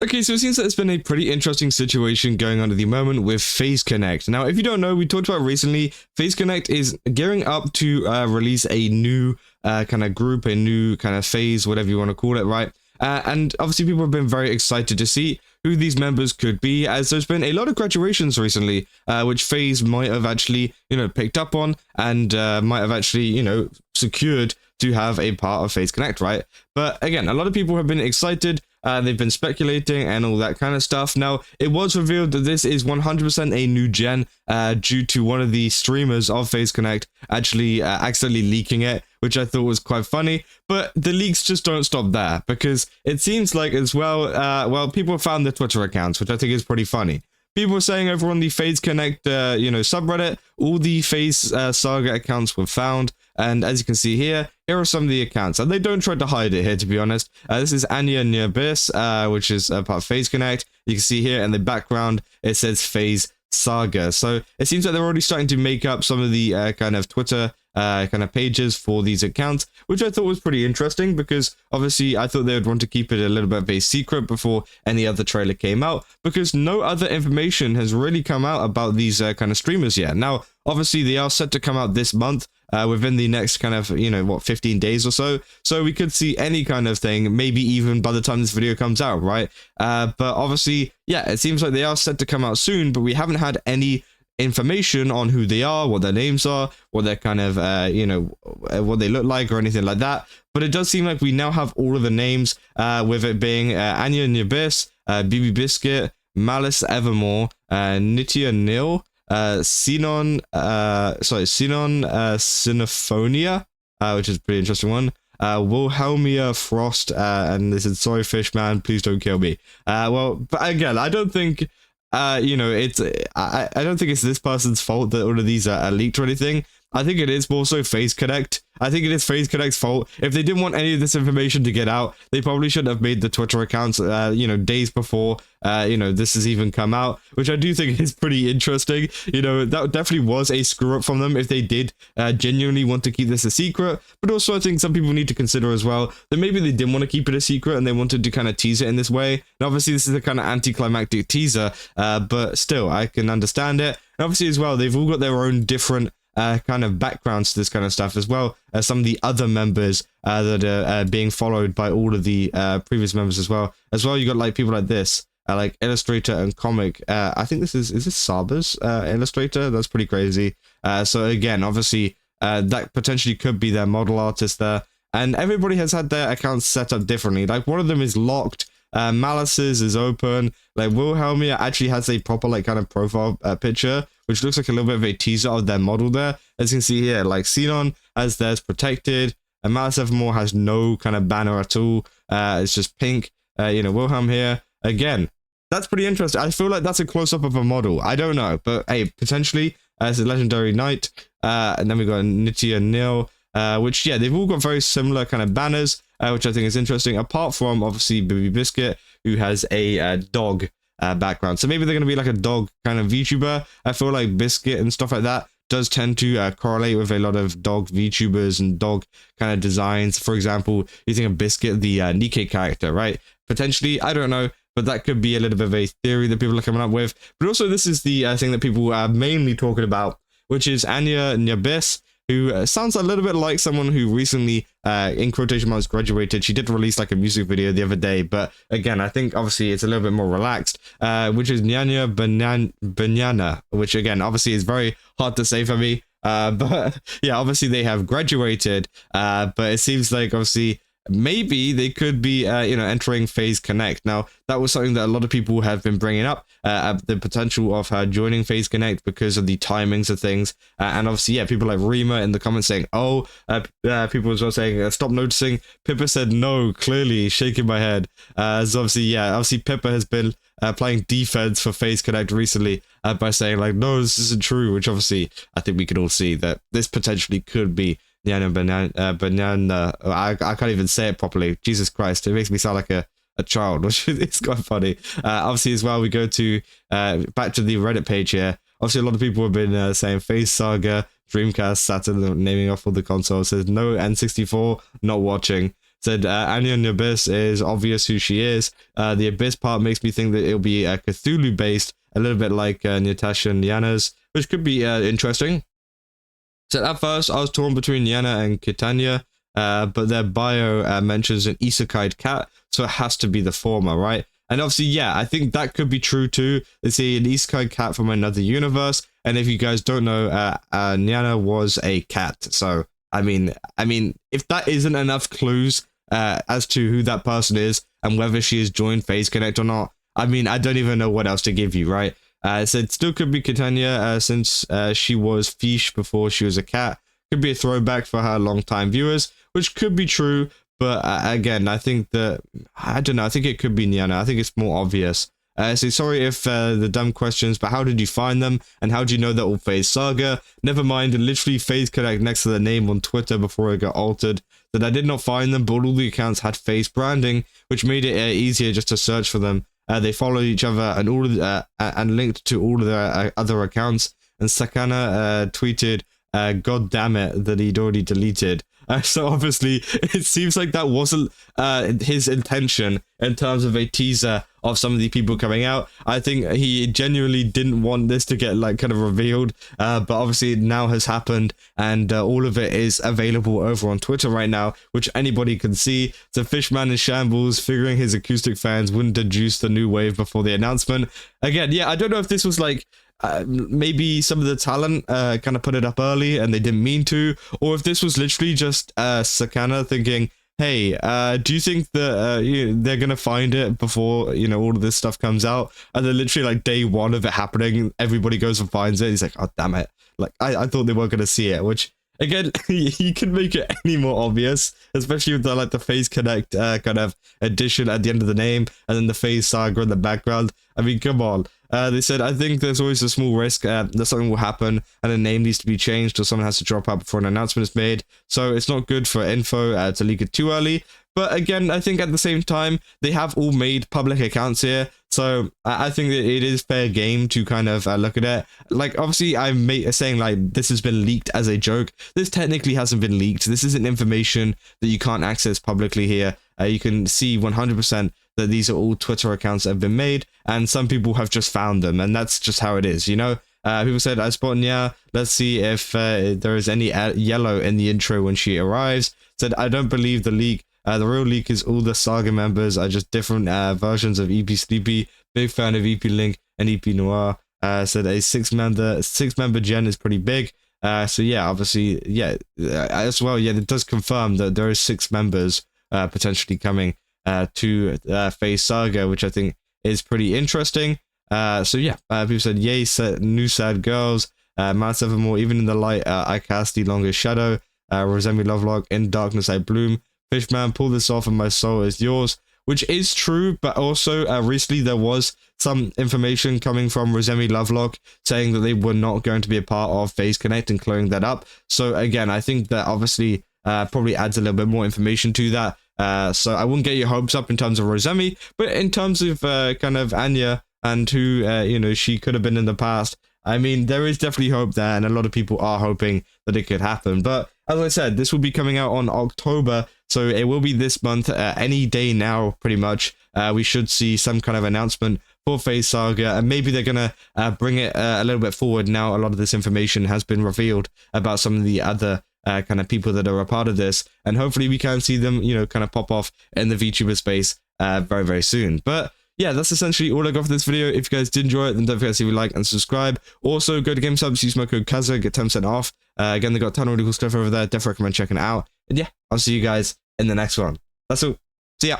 Okay, so it seems that it's been a pretty interesting situation going on at the moment with Phase Connect. Now, if you don't know, we talked about recently, Phase Connect is gearing up to release a new kind of group, a new kind of phase, whatever you want to call it, right? And obviously people have been very excited to see who these members could be, as there's been a lot of graduations recently, which Phase might have actually, picked up on and might have actually, secured to have a part of Phase Connect, right? But again, a lot of people have been excited. They've been speculating and all that kind of stuff. Now, it was revealed that this is 100% a new gen due to one of the streamers of Phase Connect actually accidentally leaking it, which I thought was quite funny. But the leaks just don't stop there, because it seems like as well, people found the Twitter accounts, which I think is pretty funny. People were saying over on the Phase Connect, subreddit, all the Phase Saga accounts were found. And as you can see here are some of the accounts. And they don't try to hide it here, to be honest. This is Anya Nyabyss, which is part of Phase Connect. You can see here in the background, it says Phase Saga. So it seems like they're already starting to make up some of the kind of Twitter kind of pages for these accounts, which I thought was pretty interesting, because obviously I thought they would want to keep it a little bit of a secret before any other trailer came out, because no other information has really come out about these kind of streamers yet. Now, obviously they are set to come out this month, within the next kind of, 15 days or so. So we could see any kind of thing, maybe even by the time this video comes out, right? But obviously, yeah, it seems like they are set to come out soon, but we haven't had any information on who they are, what their names are, what their kind of, what they look like or anything like that. But it does seem like we now have all of the names, with it being Anya Nyabyss, BB Biscuit, Malice Evermore, Nitya Nil, Sinon Sinophonia, which is a pretty interesting one. Wilhelmia Frost, and this is sorry fish man, please don't kill me. Well, but again, I don't think I don't think it's this person's fault that all of these are leaked or anything. I think it is more so Phase Connect. I think it is Phase Connect's fault. If they didn't want any of this information to get out, they probably should have made the Twitter accounts, days before, this has even come out, which I do think is pretty interesting. That definitely was a screw up from them if they did genuinely want to keep this a secret. But also I think some people need to consider as well that maybe they didn't want to keep it a secret and they wanted to kind of tease it in this way. And obviously this is a kind of anticlimactic teaser, but still, I can understand it. And obviously as well, they've all got their own different kind of backgrounds to this kind of stuff, as well as some of the other members that are being followed by all of the previous members as well. You got like people like this, like illustrator and comic. I think this is this Saba's illustrator? That's pretty crazy. So again, obviously that potentially could be their model artist there. And everybody has had their accounts set up differently. Like one of them is locked. Malice's is open. Like Wilhelmia actually has a proper like kind of profile picture, which looks like a little bit of a teaser of their model there. As you can see here, like Xenon has theirs protected, and Malice Evermore has no kind of banner at all. It's just pink. Wilhelm here again. That's pretty interesting. I feel like that's a close up of a model. I don't know, but hey, potentially it's a legendary knight. And then we got Nitya Nil, which yeah, they've all got very similar kind of banners, which I think is interesting. Apart from obviously BB Biscuit, who has a dog background. So maybe they're going to be like a dog kind of VTuber. I feel like Biscuit and stuff like that does tend to correlate with a lot of dog VTubers and dog kind of designs. For example, you think of Biscuit, the Nikkei character, right? Potentially, I don't know, but that could be a little bit of a theory that people are coming up with. But also, this is the thing that people are mainly talking about, which is Anya Nyabyss, who sounds a little bit like someone who recently, in quotation marks, graduated. She did release like a music video the other day, but again, I think obviously it's a little bit more relaxed, which is Anya Banana, which again, obviously is very hard to say for me, but yeah, obviously they have graduated, but it seems like obviously maybe they could be, entering Phase Connect. Now, that was something that a lot of people have been bringing up, the potential of her joining Phase Connect because of the timings of things. And obviously, yeah, people like Rima in the comments saying, oh, people as well saying, stop noticing. Pippa said, no, clearly, shaking my head. So obviously, Pippa has been playing defense for Phase Connect recently by saying, like, no, this isn't true, which obviously I think we could all see that this potentially could be banana. I can't even say it properly. Jesus Christ, it makes me sound like a child, which is quite funny. Obviously, as well, we go to back to the Reddit page here. Obviously, a lot of people have been saying Phase Saga, Dreamcast, Saturn, naming off all the consoles. Says no N64, not watching. Said Anya Nyabyss is obvious who she is. The Abyss part makes me think that it'll be Cthulhu based, a little bit like Natasha and Yana's, which could be interesting. So at first I was torn between Yana and Kitanya, but their bio mentions an isekai cat, so it has to be the former, right? And obviously, yeah, I think that could be true too. They see an isekai cat from another universe, and if you guys don't know, Yana was a cat. So I mean, if that isn't enough clues as to who that person is and whether she has joined Phase Connect or not, I mean, I don't even know what else to give you, right? So it still could be Kitanya, since she was fish before she was a cat. Could be a throwback for her long-time viewers, which could be true. But again, I think that, I don't know, I think it could be Niana. I think it's more obvious. So sorry if the dumb questions, but how did you find them? And how do you know that all Phase Saga? Never mind, literally Phase Connect next to the name on Twitter before it got altered. That I did not find them, but all the accounts had Phase branding, which made it easier just to search for them. They followed each other and and linked to all of their other accounts. And Sakana tweeted, "God damn it," that he'd already deleted. So obviously, it seems like that wasn't his intention in terms of a teaser of some of the people coming out. I think he genuinely didn't want this to get like kind of revealed, but obviously it now has happened, and all of it is available over on Twitter right now, which anybody can see. So Fishman in shambles, figuring his acoustic fans wouldn't deduce the new wave before the announcement. Again, yeah, I don't know if this was like maybe some of the talent kind of put it up early and they didn't mean to, or if this was literally just Sakana thinking, hey, do you think that they're gonna find it before all of this stuff comes out? And then literally like day one of it happening, everybody goes and finds it. He's like, oh damn it, like I thought they weren't gonna see it. Which again, you can make it any more obvious, especially with the like the Phase Connect kind of addition at the end of the name, and then the Phase Saga in the background. I mean, come on. They said, I think there's always a small risk that something will happen and a name needs to be changed or someone has to drop out before an announcement is made. So it's not good for info to leak it too early. But again, I think at the same time, they have all made public accounts here. So I think that it is fair game to kind of look at it. Like, obviously, I'm saying like this has been leaked as a joke. This technically hasn't been leaked. This isn't information that you can't access publicly here. You can see 100% that these are all Twitter accounts that have been made, and some people have just found them, and that's just how it is, People said, I spot Nya, let's see if there is any yellow in the intro when she arrives. Said, I don't believe the leak. The real leak is all the Saga members are just different versions of EP Sleepy. Big fan of EP Link and EP Noir. Said a six-member gen is pretty big. So yeah, obviously, yeah, as well, yeah, it does confirm that there is 6 members potentially coming to Phase Saga, which I think is pretty interesting. So yeah, people said, yay, new sad girls. Matt Evermore, even in the light, I cast the longest shadow. Rosemi Lovelock, in darkness I bloom. Fishman, pull this off and my soul is yours. Which is true, but also recently there was some information coming from Rosemi Lovelock saying that they were not going to be a part of Phase Connect and clearing that up. So again, I think that obviously probably adds a little bit more information to that. So I wouldn't get your hopes up in terms of Rosemi, but in terms of kind of Anya and who she could have been in the past, I mean, there is definitely hope there, and a lot of people are hoping that it could happen. But as I said, this will be coming out on October, so it will be this month, any day now, pretty much. We should see some kind of announcement for Phase Saga, and maybe they're gonna bring it a little bit forward now. A lot of this information has been revealed about some of the other kind of people that are a part of this, and hopefully we can see them, kind of pop off in the VTuber space very, very soon. But yeah, that's essentially all I got for this video. If you guys did enjoy it, then don't forget to leave a like and subscribe. Also, go to GameSubs, use my code Kaza, get 10% off. Again, they got a ton of really cool stuff over there. Definitely recommend checking it out. And yeah, I'll see you guys in the next one. That's all. See ya.